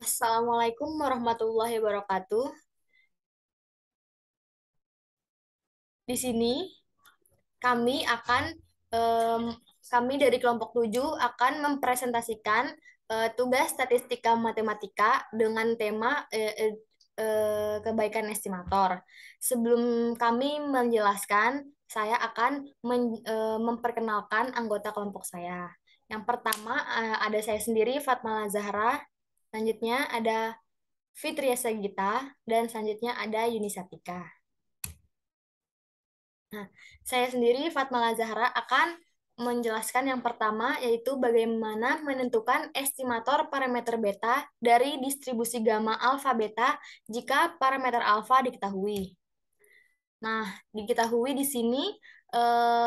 Assalamualaikum warahmatullahi wabarakatuh. Di sini kami akan em, kami dari kelompok 7 akan mempresentasikan tugas statistika matematika dengan tema kebaikan estimator. Sebelum kami menjelaskan, saya akan memperkenalkan anggota kelompok saya. Yang pertama ada saya sendiri Fatmala Zahra, selanjutnya ada Fitria Sagita, dan selanjutnya ada Yuni Satika. Nah, saya sendiri, Fatmala Zahra, akan menjelaskan yang pertama, yaitu bagaimana menentukan estimator parameter beta dari distribusi gamma alfa beta jika parameter alfa diketahui. Nah, diketahui di sini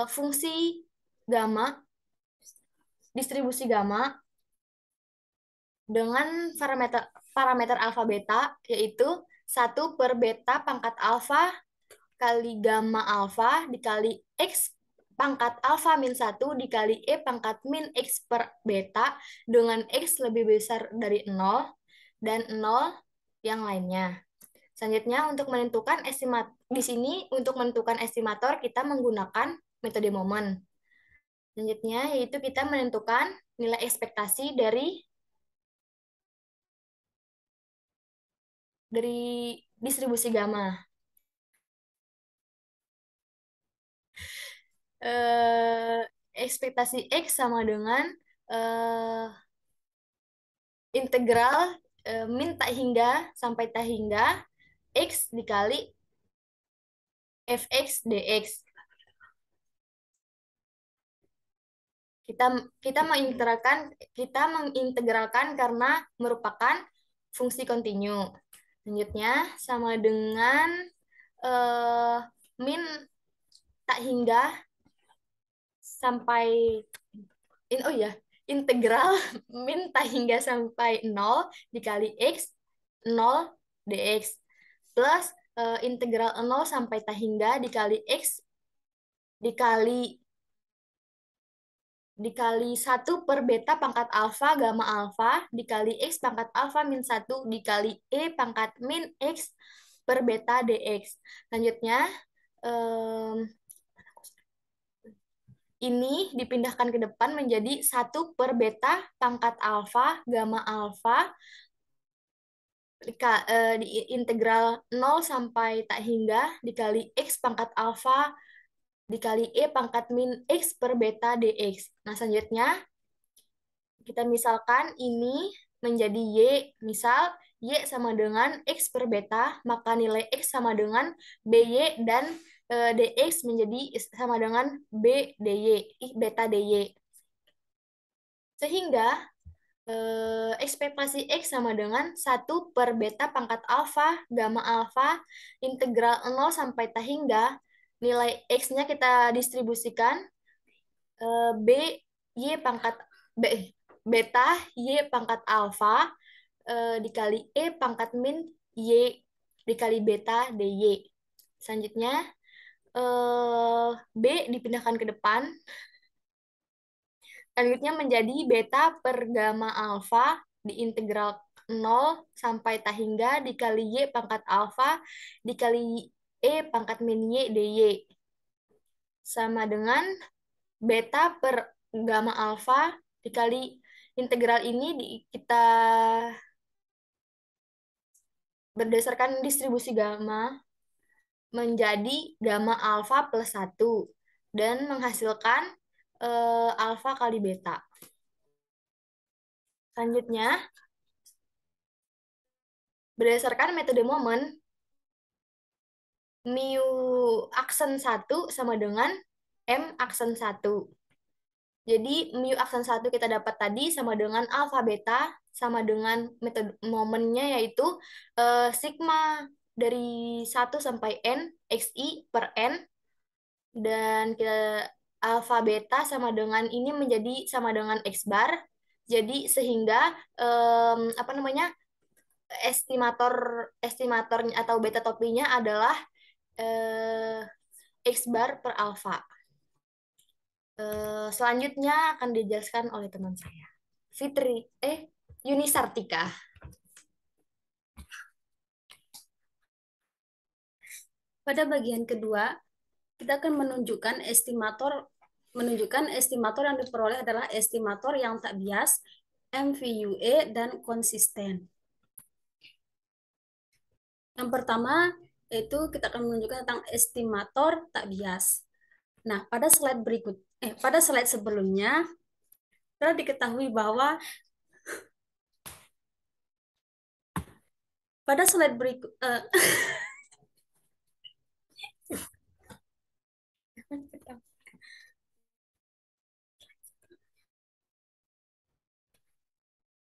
fungsi gamma, distribusi gamma dengan parameter parameter alfa beta, yaitu 1/beta pangkat alfa kali gamma alfa dikali X pangkat alfa min 1 dikali E pangkat min X per beta dengan X lebih besar dari 0 dan 0 yang lainnya. Selanjutnya untuk menentukan di sini untuk menentukan estimator kita menggunakan metode momen. Selanjutnya yaitu kita menentukan nilai ekspektasi dari distribusi gamma. eh, Ekspektasi X sama dengan eh, integral min tak hingga sampai tak hingga X dikali fx dx. Kita kita mengintegralkan karena merupakan fungsi kontinu. Selanjutnya sama dengan eh, min tak hingga sampai oh ya, integral min tak hingga sampai 0 dikali X 0 dx plus integral 0 sampai tak hingga dikali X dikali dikali 1/beta pangkat alfa gamma alfa dikali X pangkat alfa min 1 dikali E pangkat min X per beta dx. Selanjutnya, em, ini dipindahkan ke depan menjadi 1/beta pangkat alfa gamma alfa di integral 0 sampai tak hingga dikali X pangkat alfa dikali E pangkat min X per beta dx. Nah, selanjutnya kita misalkan ini menjadi Y. Misal Y sama dengan X per beta, maka nilai X sama dengan BY dan DX menjadi sama dengan B DY, beta DY. Sehingga ekspektasi X sama dengan 1/beta pangkat alfa gamma alfa integral 0 sampai tak hingga nilai X-nya kita distribusikan B Y pangkat B, beta Y pangkat alfa dikali E pangkat min Y dikali beta DY. Selanjutnya B dipindahkan ke depan. Selanjutnya menjadi beta per gamma alfa di integral 0 sampai tak hingga dikali Y pangkat alfa dikali E pangkat min Y dy. Sama dengan beta per gamma alfa dikali integral ini kita berdasarkan distribusi gamma menjadi gamma alfa plus 1 dan menghasilkan alfa kali beta. Selanjutnya, berdasarkan metode momen, mu aksen 1 sama dengan M aksen 1. Jadi mu aksen 1 kita dapat tadi sama dengan alfa beta sama dengan metode momennya yaitu sigma dari 1 sampai N XI per N dan kita alfa beta sama dengan ini menjadi sama dengan X bar. Jadi sehingga apa namanya estimator estimatornya atau beta topinya adalah eh, X bar per alfa. Selanjutnya akan dijelaskan oleh teman saya, Fitri, Yuni Sartika. Pada bagian kedua, kita akan menunjukkan estimator yang diperoleh adalah estimator yang tak bias, MVUE, dan konsisten. Yang pertama, itu kita akan menunjukkan tentang estimator tak bias. Nah, pada slide sebelumnya, telah diketahui bahwa pada slide berikut,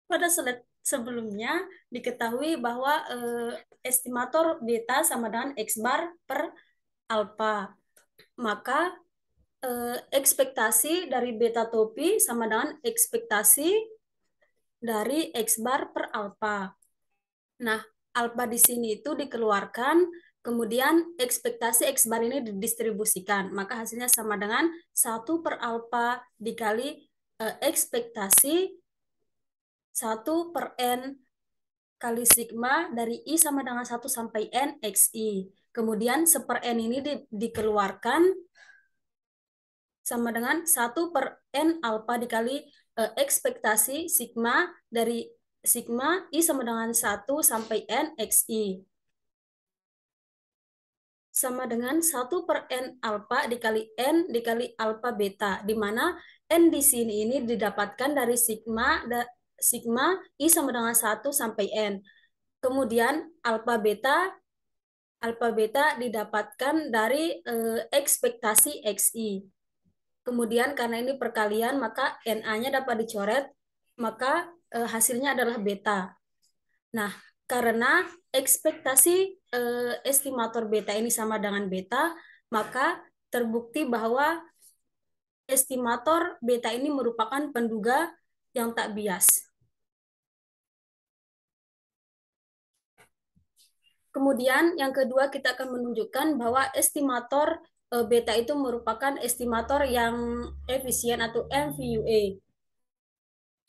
pada slide sebelumnya diketahui bahwa estimator beta sama dengan X bar per alpha. Maka ekspektasi dari beta topi sama dengan ekspektasi dari X bar per alpha. Nah, alpha di sini itu dikeluarkan, kemudian ekspektasi X bar ini didistribusikan. Maka hasilnya sama dengan 1/alpha dikali ekspektasi 1/n kali sigma dari I sama dengan 1 sampai N XI. Kemudian 1/n ini dikeluarkan sama dengan 1/n alpha dikali ekspektasi sigma dari sigma I sama dengan 1 sampai N XI. Sama dengan 1/n alpha dikali N dikali alpha beta, di mana N di sini ini didapatkan dari sigma I sama dengan 1 sampai N. Kemudian alpha beta didapatkan dari ekspektasi XI. Kemudian karena ini perkalian, maka NA-nya dapat dicoret, maka hasilnya adalah beta. Nah, karena ekspektasi estimator beta ini sama dengan beta, maka terbukti bahwa estimator beta ini merupakan penduga yang tak bias. Kemudian yang kedua kita akan menunjukkan bahwa estimator beta itu merupakan estimator yang efisien atau MVUA.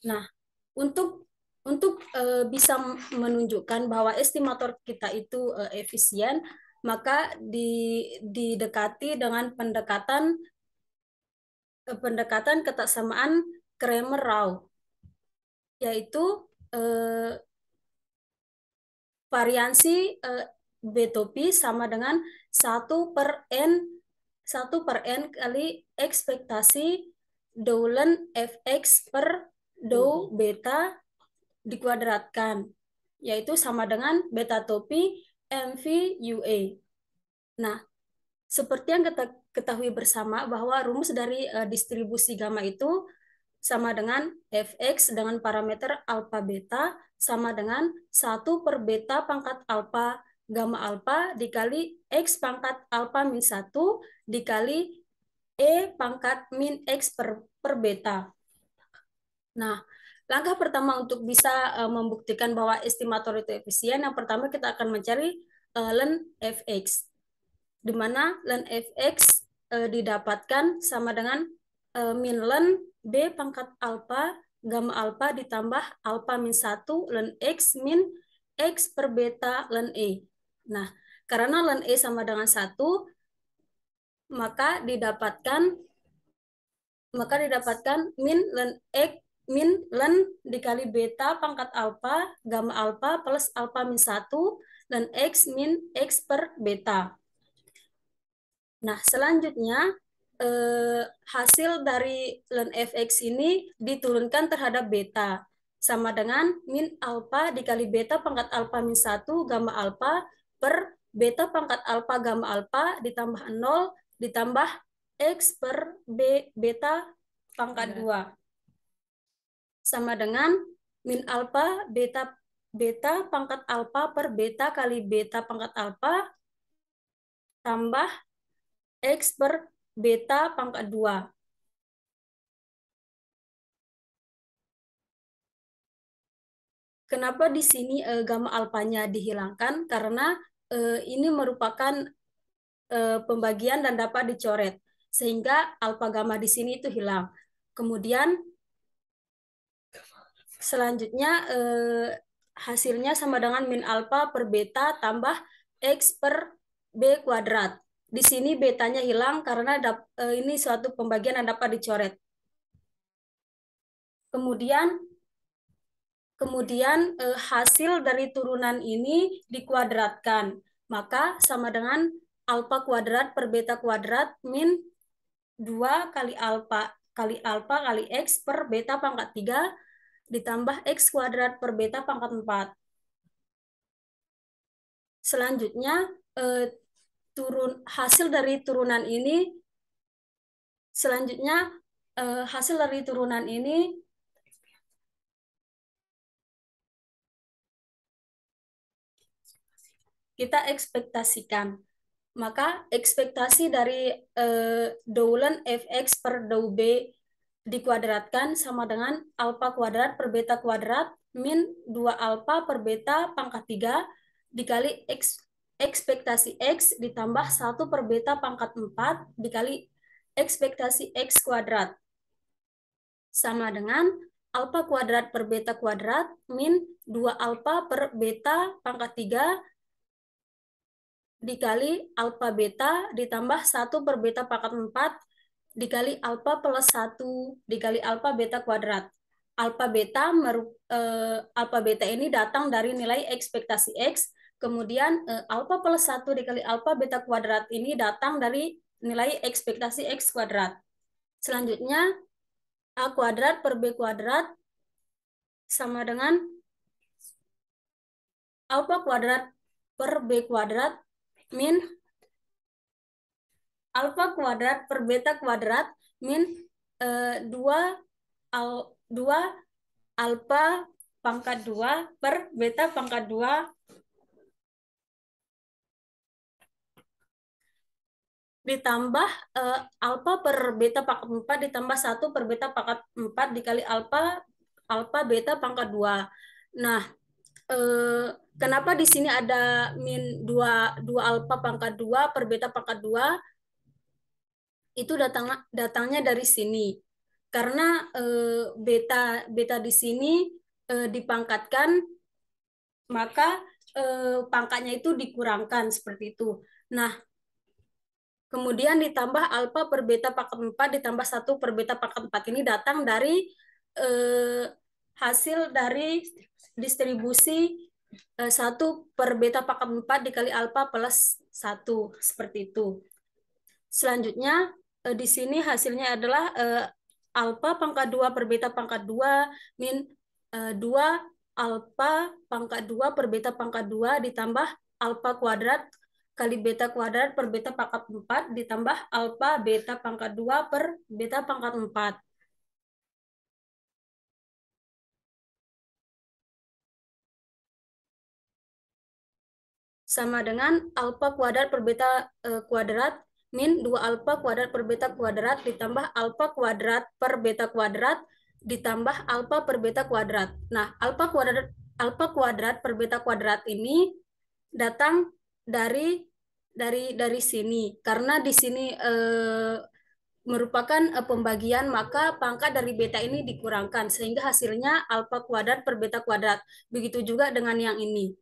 Nah, untuk bisa menunjukkan bahwa estimator kita itu efisien, maka didekati dengan pendekatan ketaksamaan Cramer-Rao, yaitu eh, variansi B-topi sama dengan 1/n kali ekspektasi Dolan Fx per dou beta dikuadratkan, yaitu sama dengan beta topi MVUA. Nah, seperti yang kita ketahui bersama bahwa rumus dari distribusi gamma itu sama dengan Fx dengan parameter alpha beta sama dengan 1/beta pangkat alpha gamma alpha dikali X pangkat alpha min 1 dikali E pangkat min X per beta. Nah, langkah pertama untuk bisa membuktikan bahwa estimator itu efisien, yang pertama kita akan mencari len Fx, di mana len Fx didapatkan sama dengan min len B pangkat alpha gamma alpha ditambah alpha min 1 len X min X per beta len E. Nah, karena len E sama dengan 1, maka didapatkan min len X min len dikali beta pangkat alpha gamma alpha plus alpha min 1 dan X min X per beta. Nah, selanjutnya hasil dari len Fx ini diturunkan terhadap beta sama dengan min alpha dikali beta pangkat alpha min 1 gamma alpha per beta pangkat alpha gamma alpha ditambah 0 ditambah X per beta pangkat 2 sama dengan min alpha beta pangkat alpha per beta kali beta pangkat alpha tambah X per beta pangkat 2. Kenapa di sini gamma alfanya dihilangkan? Karena ini merupakan pembagian dan dapat dicoret, sehingga alfa gamma di sini itu hilang. Kemudian selanjutnya hasilnya sama dengan min alfa per beta tambah X per B kuadrat. Di sini betanya hilang karena ini suatu pembagian yang dapat dicoret. Kemudian hasil dari turunan ini dikuadratkan. Maka sama dengan alfa kuadrat per beta kuadrat min 2 kali alfa kali X per beta pangkat 3 ditambah X kuadrat per beta pangkat 4. Selanjutnya, eh, hasil dari turunan ini, selanjutnya hasil dari turunan ini kita ekspektasikan. Maka ekspektasi dari Doulan fx per dou b dikuadratkan sama dengan alfa kuadrat per beta kuadrat min 2 alfa per beta pangkat 3 dikali ekspektasi x ditambah 1 per beta pangkat 4 dikali ekspektasi x kuadrat sama dengan alfa kuadrat per beta kuadrat min 2 alfa per beta pangkat 3 dikali alfa beta ditambah 1 per beta pangkat 4 dikali alfa plus 1 dikali alfa beta kuadrat. Alfa beta ini datang dari nilai ekspektasi X, kemudian alfa plus 1 dikali alfa beta kuadrat ini datang dari nilai ekspektasi X kuadrat. Selanjutnya, A kuadrat per B kuadrat sama dengan alfa kuadrat per B kuadrat min alfa kuadrat per beta kuadrat min 2 alfa pangkat 2 per beta pangkat 2 ditambah alfa per beta pangkat 4 ditambah 1 per beta pangkat 4 dikali alfa beta pangkat 2. Nah, kenapa di sini ada min 2 alfa pangkat 2 per beta pangkat 2? Itu datangnya dari sini. Karena beta di sini dipangkatkan, maka pangkatnya itu dikurangkan seperti itu. Nah, kemudian ditambah alfa per beta pangkat 4 ditambah 1 per beta pangkat 4 ini datang dari hasil dari distribusi 1 per beta pangkat 4 dikali alfa plus 1 seperti itu. Selanjutnya di sini hasilnya adalah alfa pangkat 2 per beta pangkat 2 min 2 alfa pangkat 2 per beta pangkat 2 ditambah alfa kuadrat kali beta kuadrat per beta pangkat 4 ditambah alfa beta pangkat 2 per beta pangkat 4. Sama dengan alfa kuadrat per beta kuadrat min 2 alfa kuadrat per beta kuadrat ditambah alfa kuadrat per beta kuadrat ditambah alfa per beta kuadrat. Nah, alfa kuadrat per beta kuadrat ini datang dari sini karena di sini merupakan pembagian, maka pangkat dari beta ini dikurangkan sehingga hasilnya alfa kuadrat per beta kuadrat. Begitu juga dengan yang ini.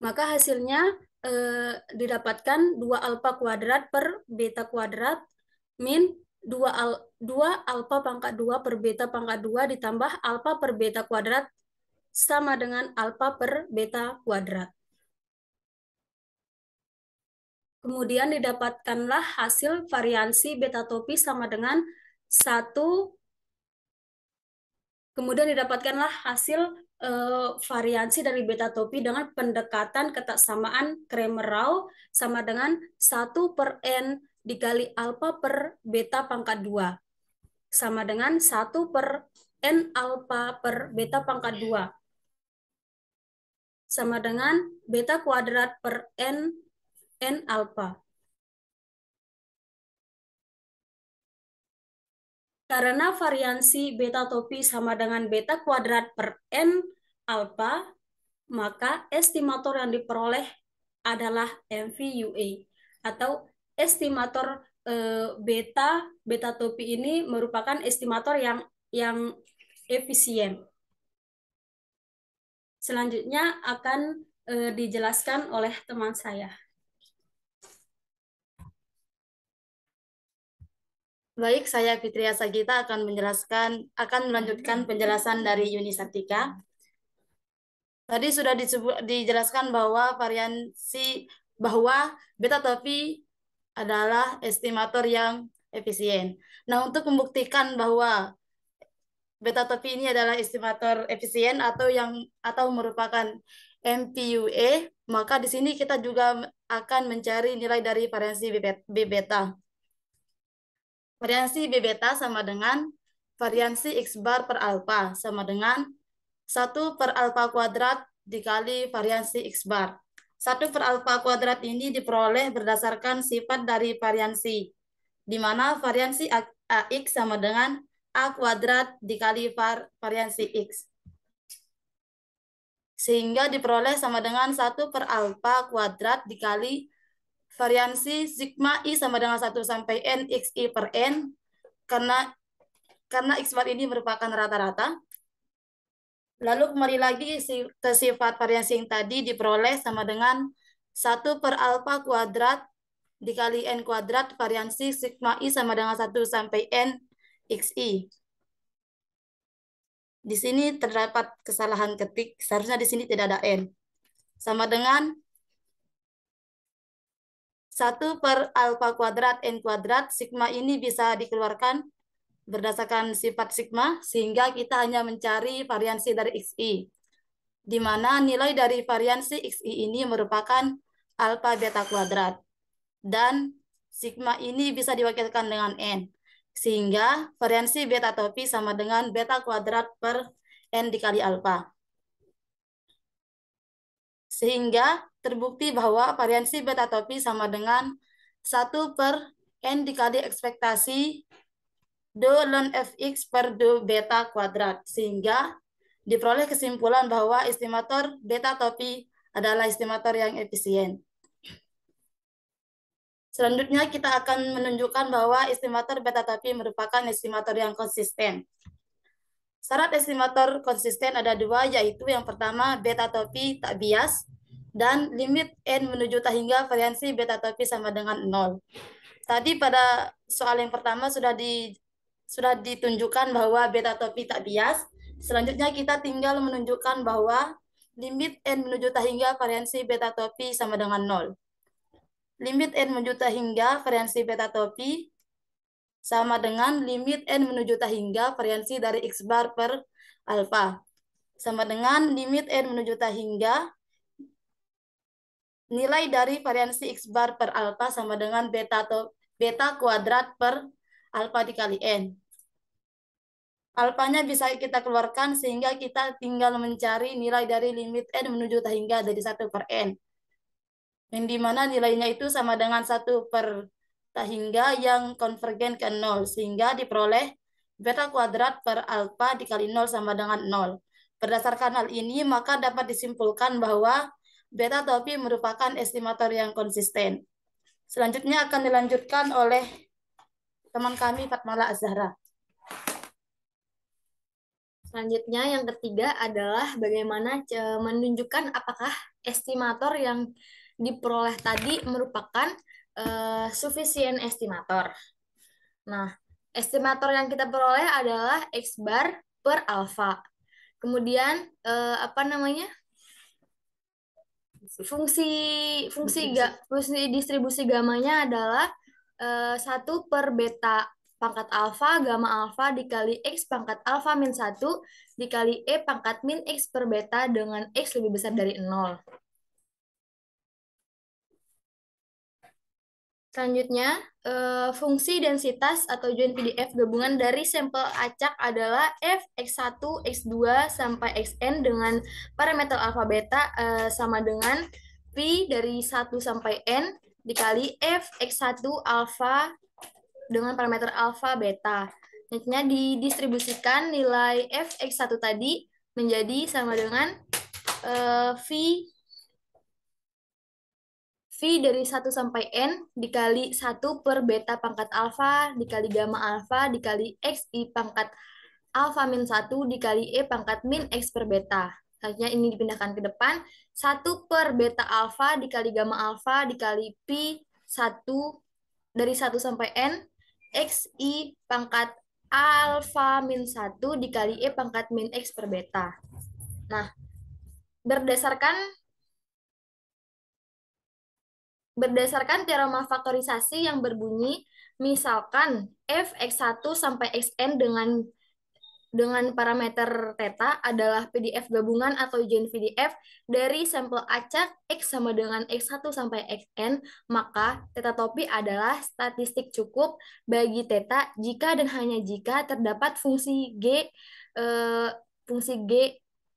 Maka hasilnya didapatkan 2 alfa kuadrat per beta kuadrat min 2 alfa pangkat 2 per beta pangkat 2 ditambah alfa per beta kuadrat sama dengan alfa per beta kuadrat. Kemudian didapatkanlah hasil variansi beta topi sama dengan 1. Kemudian didapatkanlah hasil variansi dari beta topi dengan pendekatan kesamaan Cramer-Rao sama dengan 1 per N dikali alfa per beta pangkat 2. Sama dengan 1 per N alfa per beta pangkat 2. Sama dengan beta kuadrat per N alfa. Karena variansi beta topi sama dengan beta kuadrat per N alfa, maka estimator yang diperoleh adalah MVUA atau estimator beta topi ini merupakan estimator yang efisien. Selanjutnya akan dijelaskan oleh teman saya. Baik, saya Fitria Sagita akan melanjutkan penjelasan dari Yuni Sartika. Tadi sudah dijelaskan bahwa beta topi adalah estimator yang efisien. Nah, untuk membuktikan bahwa beta topi ini adalah estimator efisien atau merupakan MPUE, maka di sini kita juga akan mencari nilai dari variansi B beta. Variansi B beta sama dengan variansi X bar per alfa sama dengan 1 per alfa kuadrat dikali variansi X bar. 1 per alfa kuadrat ini diperoleh berdasarkan sifat dari variansi, di mana variansi AX sama dengan A kuadrat dikali variansi X. Sehingga diperoleh sama dengan 1 per alfa kuadrat dikali variansi sigma I sama dengan 1 sampai N XI per N, karena X bar ini merupakan rata-rata. Lalu kembali lagi ke sifat variasi yang tadi diperoleh sama dengan 1 per alfa kuadrat dikali N kuadrat variansi sigma I sama dengan 1 sampai N XI. Di sini terdapat kesalahan ketik, seharusnya di sini tidak ada N. Sama dengan 1 per alfa kuadrat N kuadrat, sigma ini bisa dikeluarkan berdasarkan sifat sigma, sehingga kita hanya mencari variansi dari XI, di mana nilai dari variansi XI ini merupakan alfa beta kuadrat. Dan sigma ini bisa diwakilkan dengan N. Sehingga variansi beta topi sama dengan beta kuadrat per N dikali alfa. Sehingga terbukti bahwa variansi beta topi sama dengan 1 per N dikali ekspektasi do ln fx per do beta kuadrat. Sehingga diperoleh kesimpulan bahwa estimator beta topi adalah estimator yang efisien. Selanjutnya kita akan menunjukkan bahwa estimator beta topi merupakan estimator yang konsisten. Syarat estimator konsisten ada 2, yaitu yang pertama beta topi tak bias dan limit N menuju tak hingga variansi beta topi sama dengan 0. Tadi pada soal yang pertama sudah ditunjukkan bahwa beta topi tak bias. Selanjutnya kita tinggal menunjukkan bahwa limit N menuju tak hingga variansi beta topi sama dengan 0. Limit N menuju tak hingga variansi beta topi sama dengan limit N menuju tak hingga variansi dari X bar per alfa. Sama dengan limit N menuju tak hingga nilai dari variansi X bar per alfa sama dengan beta kuadrat per alfa dikali N. Alfanya bisa kita keluarkan sehingga kita tinggal mencari nilai dari limit N menuju tak hingga dari 1 per N. Yang dimana nilainya itu sama dengan 1 per tak hingga yang konvergen ke 0. Sehingga diperoleh beta kuadrat per alfa dikali 0 sama dengan 0. Berdasarkan hal ini, maka dapat disimpulkan bahwa beta topi merupakan estimator yang konsisten. Selanjutnya akan dilanjutkan oleh teman kami Fatmala Azhara. Selanjutnya yang ketiga adalah bagaimana menunjukkan apakah estimator yang diperoleh tadi merupakan sufficient estimator. Nah, estimator yang kita peroleh adalah X bar per alfa. Kemudian fungsi distribusi gamanya adalah 1 per beta pangkat alfa gamma alfa dikali X pangkat alfa min 1 dikali E pangkat min X per beta dengan X lebih besar dari 0. Selanjutnya, fungsi densitas atau join PDF gabungan dari sampel acak adalah f x1, x2 sampai xn dengan parameter alfa beta sama dengan P dari 1 sampai n dikali f x1 alfa dengan parameter alfa beta. Selanjutnya didistribusikan nilai f x1 tadi menjadi sama dengan V dari 1 sampai N dikali 1 per beta pangkat alfa dikali gamma alfa dikali XI pangkat alfa min 1 dikali E pangkat min X per beta. Selanjutnya ini dipindahkan ke depan. 1 per beta alfa dikali gamma alfa dikali pi 1 dari 1 sampai N XI pangkat alfa min 1 dikali E pangkat min X per beta. Nah, berdasarkan teorema faktorisasi yang berbunyi, misalkan fx1 sampai xn dengan parameter theta adalah PDF gabungan atau ujian PDF dari sampel acak X sama dengan X1 sampai Xn, maka theta topi adalah statistik cukup bagi theta jika dan hanya jika terdapat fungsi G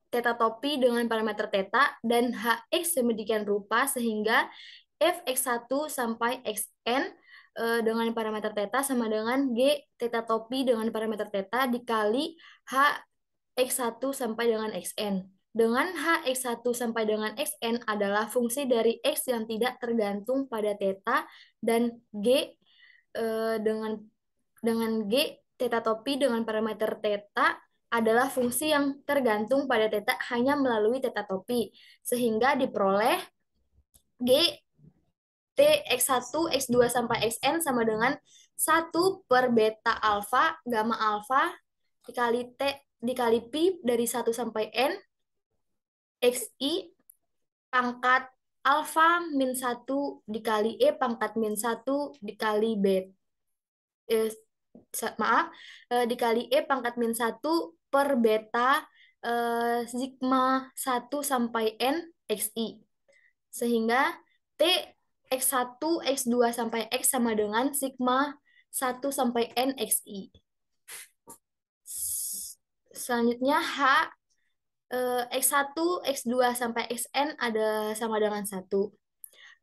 theta topi dengan parameter theta dan Hx sedemikian rupa sehingga fx1 sampai xn dengan parameter theta sama dengan G theta topi dengan parameter theta dikali H x1 sampai dengan xn. Dengan H x1 sampai dengan xn adalah fungsi dari x yang tidak tergantung pada theta dan G dengan G theta topi dengan parameter theta adalah fungsi yang tergantung pada theta hanya melalui theta topi. Sehingga diperoleh G T X1, X2 sampai Xn sama dengan 1 per beta alfa, gamma alfa, dikali T, dikali pi dari 1 sampai N, XI, pangkat alfa min 1 dikali E pangkat min 1 dikali B. Dikali E pangkat min 1 per beta sigma 1 sampai N, XI. Sehingga T X1, X2 sampai X sama dengan sigma 1 sampai N XI. Selanjutnya H X1, X2 sampai Xn ada sama dengan 1.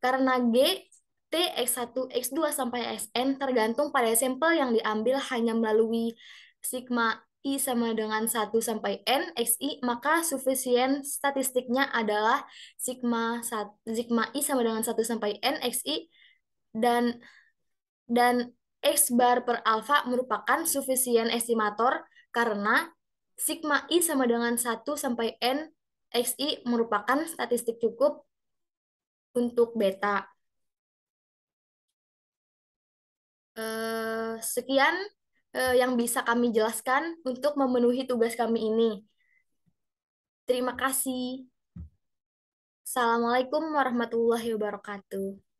Karena G, T X1, X2 sampai Xn tergantung pada sampel yang diambil hanya melalui sigma I sama dengan 1 sampai N XI, maka sufisien statistiknya adalah sigma I sama dengan 1 sampai N XI dan X bar per alfa merupakan sufisien estimator karena sigma I sama dengan 1 sampai N XI merupakan statistik cukup untuk beta. Sekian yang bisa kami jelaskan untuk memenuhi tugas kami ini. Terima kasih. Assalamualaikum warahmatullahi wabarakatuh.